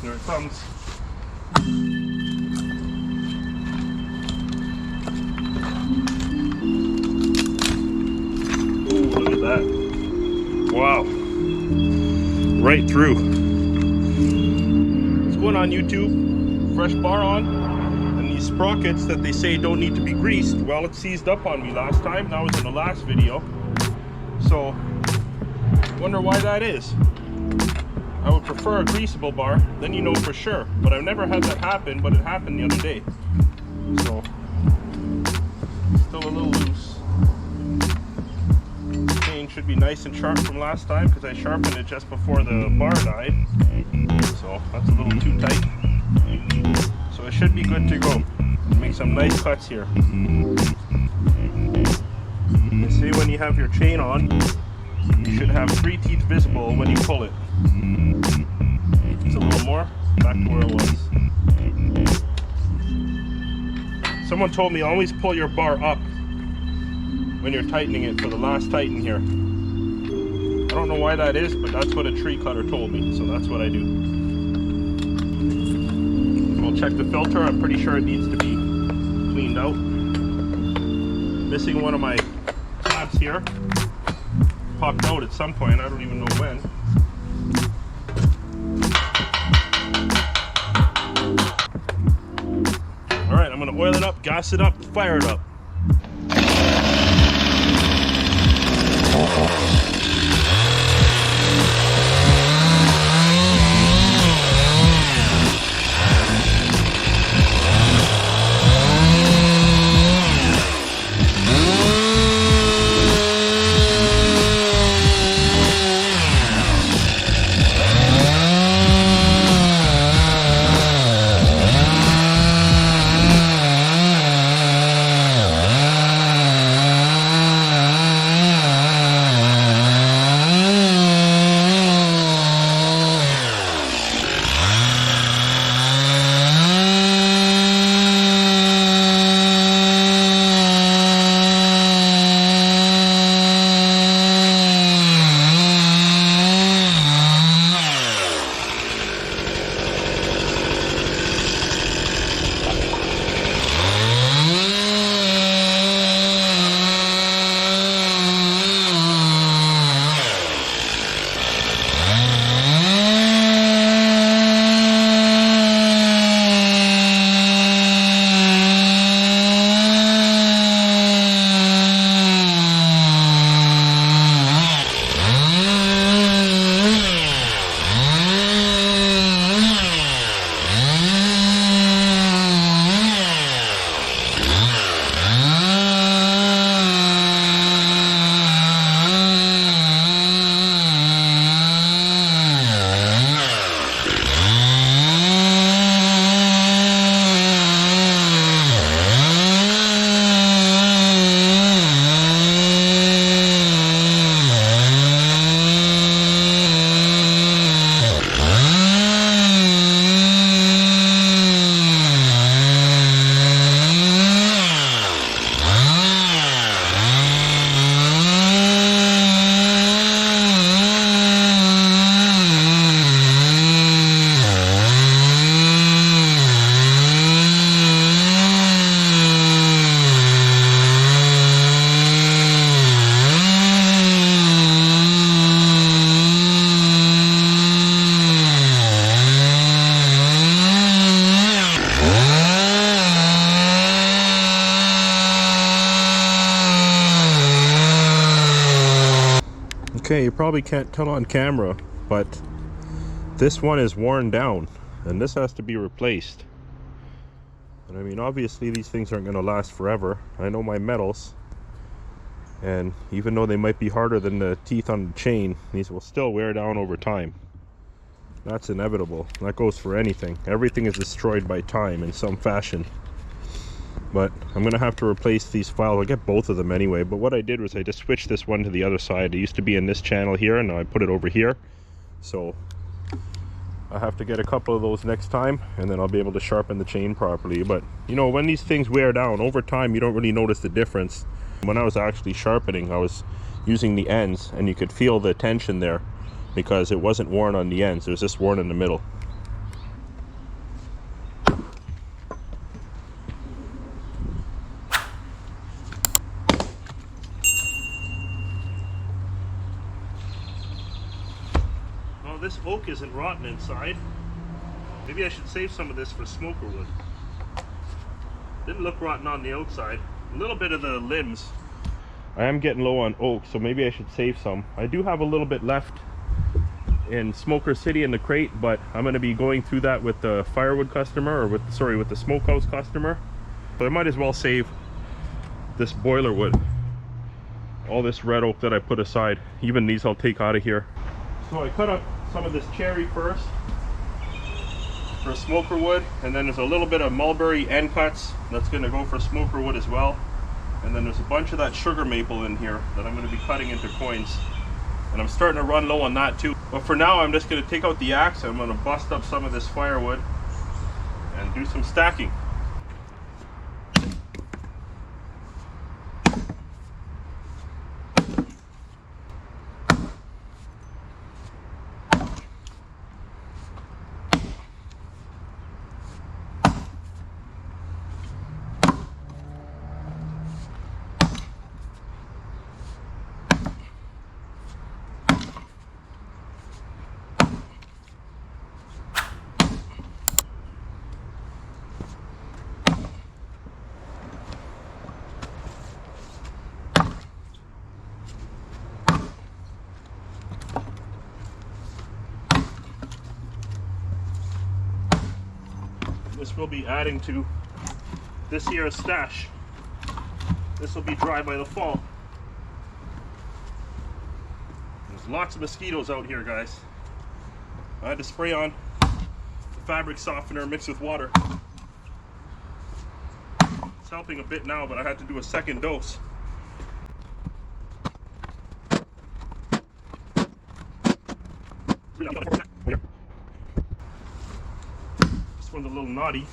Here it comes. Oh, look at that. Wow. Right through. What's going on, YouTube? Fresh bar on. And these sprockets that they say don't need to be greased, well, it seized up on me last time. That was in the last video. So, wonder why that is. I would prefer a greasable bar, then you know for sure. But I've never had that happen, but it happened the other day. So, still a little loose. The chain should be nice and sharp from last time because I sharpened it just before the bar died. So, that's a little too tight. So it should be good to go. Make some nice cuts here. They say when you have your chain on, you should have 3 teeth visible when you pull it. Just a little more, back to where it was. Someone told me always pull your bar up when you're tightening it for the last tighten here. I don't know why that is, but that's what a tree cutter told me, so that's what I do. We'll check the filter. I'm pretty sure it needs to be cleaned out. Missing one of my tabs here. Popped out at some point, I don't even know when. Alright, I'm going to oil it up, gas it up, fire it up. Okay, you probably can't tell on camera, but this one is worn down and this has to be replaced. And I mean, obviously these things aren't going to last forever. I know my metals, and even though they might be harder than the teeth on the chain, these will still wear down over time. That's inevitable. That goes for anything. Everything is destroyed by time in some fashion. But I'm going to have to replace these files. I'll get both of them anyway. But what I did was I just switched this one to the other side. It used to be in this channel here, and now I put it over here. So I have to get a couple of those next time, and then I'll be able to sharpen the chain properly. But you know, when these things wear down over time, you don't really notice the difference. When I was actually sharpening, I was using the ends, and you could feel the tension there because it wasn't worn on the ends. It was just worn in the middle. oak isn't rotten inside. Maybe I should save some of this for smoker wood. Didn't look rotten on the outside. A little bit of the limbs. I am getting low on oak, so maybe I should save some. I do have a little bit left in Smoker City in the crate, but I'm going to be going through that with the Firewood customer, or with the smokehouse customer. So I might as well save this boiler wood. All this red oak that I put aside. Even these I'll take out of here. So I cut up some of this cherry first for smoker wood, and then there's a little bit of mulberry end cuts that's going to go for smoker wood as well. And then there's a bunch of that sugar maple in here that I'm going to be cutting into coins. And I'm starting to run low on that too. But for now, I'm just going to take out the axe and I'm going to bust up some of this firewood and do some stacking. This will be adding to this year's stash. This will be dry by the fall. There's lots of mosquitoes out here, guys. I had to spray on the fabric softener mixed with water. It's helping a bit now, but I had to do a second dose. This one's a little naughty.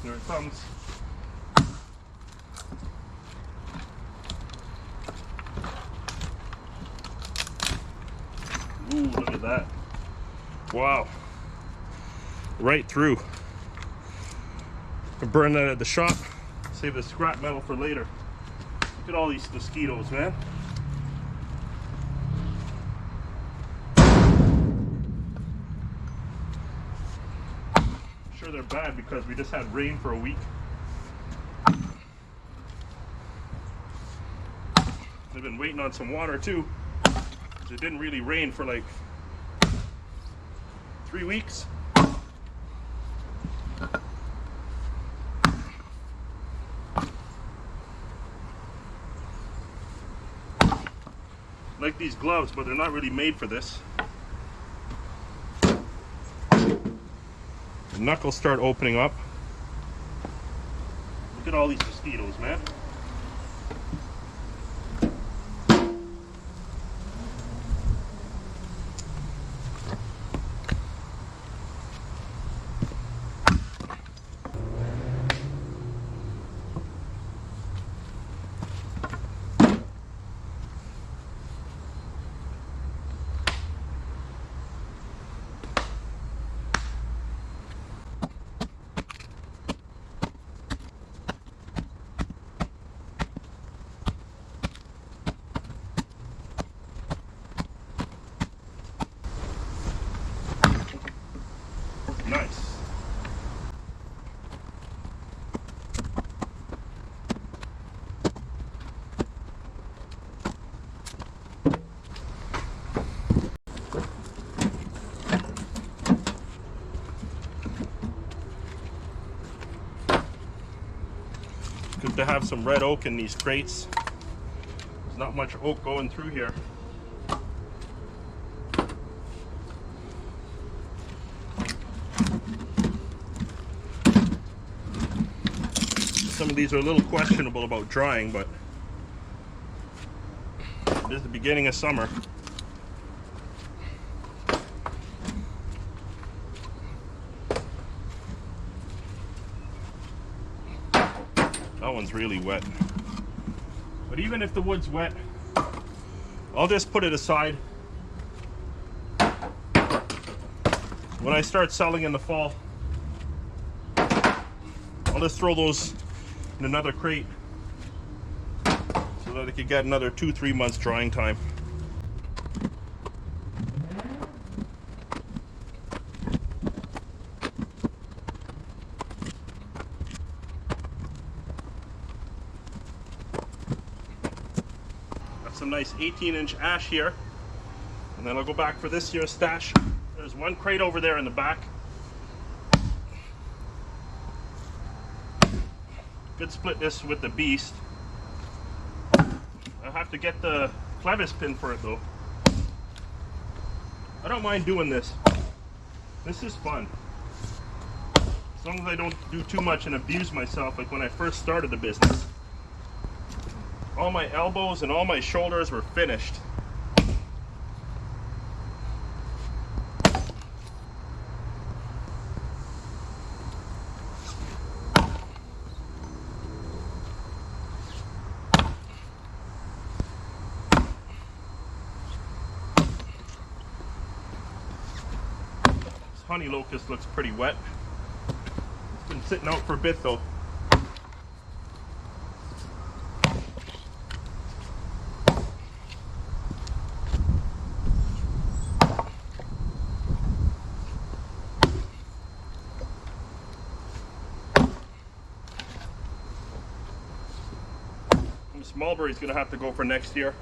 There it comes. Ooh, look at that. Wow. Right through. I'll burn that at the shop. Save the scrap metal for later. Look at all these mosquitoes, man. Sure, they're bad because we just had rain for a week. They've been waiting on some water too. It didn't really rain for like 3 weeks. Like these gloves, but they're not really made for this. The knuckles start opening up. Look at all these mosquitoes, man. Nice. to have some red oak in these crates. There's not much oak going through here. Some of these are a little questionable about drying, but it is the beginning of summer. That one's really wet. But even if the wood's wet, I'll just put it aside. When I start selling in the fall, I'll just throw those in another crate so that I could get another 2-3 months drying time. Got some nice 18-inch ash here, and then I'll go back for this year's stash. There's one crate over there in the back. Could split this with the beast. I'll have to get the clevis pin for it though. I don't mind doing this. This is fun. As long as I don't do too much and abuse myself like when I first started the business. All my elbows and all my shoulders were finished. Honey locust looks pretty wet. It's been sitting out for a bit though. This mulberry's gonna have to go for next year.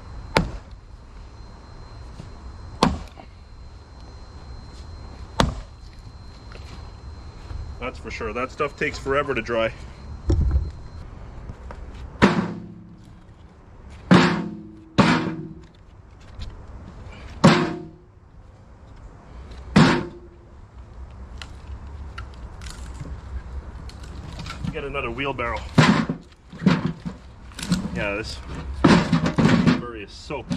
That's for sure. That stuff takes forever to dry. Get another wheelbarrow. Yeah, this mulberry is soaked.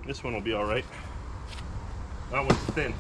This one will be all right. That one's thin.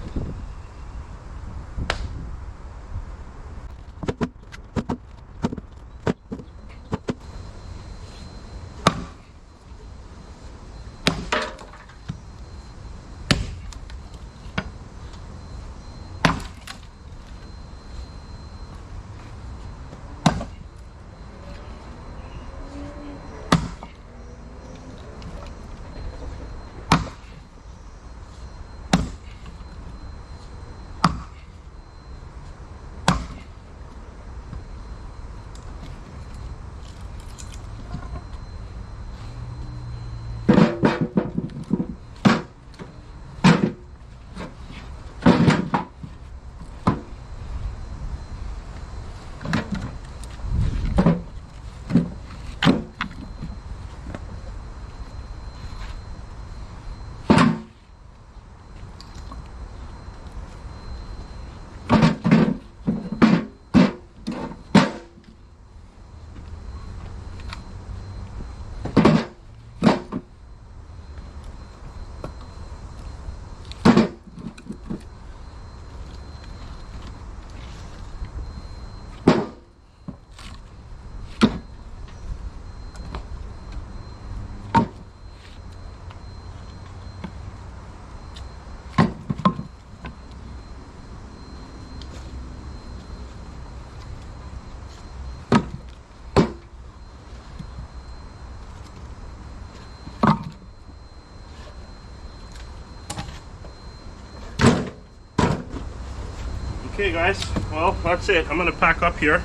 Okay guys, well that's it. I'm gonna pack up here.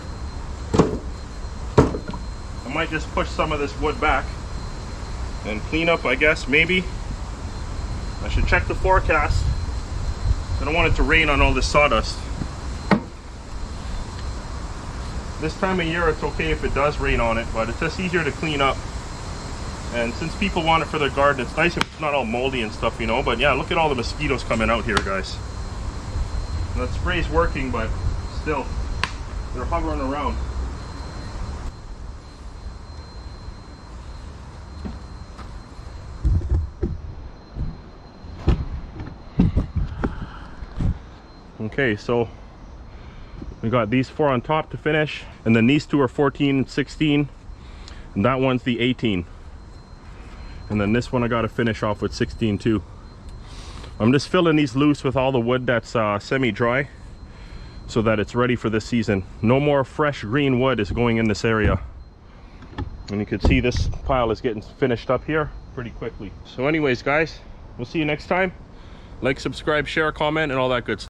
I might just push some of this wood back. And clean up, I guess, maybe. I should check the forecast. I don't want it to rain on all this sawdust. This time of year it's okay if it does rain on it, but it's just easier to clean up. And since people want it for their garden, it's nice if it's not all moldy and stuff, you know. But yeah, look at all the mosquitoes coming out here, guys. That spray's working, but still, they're hovering around. Okay, so we got these 4 on top to finish, and then these 2 are 14 and 16, and that one's the 18. And then this one I got to finish off with 16 too. I'm just filling these loose with all the wood that's semi-dry, so that it's ready for this season. No more fresh green wood is going in this area. And you can see this pile is getting finished up here pretty quickly. So anyways, guys, we'll see you next time. Like, subscribe, share, comment, and all that good stuff.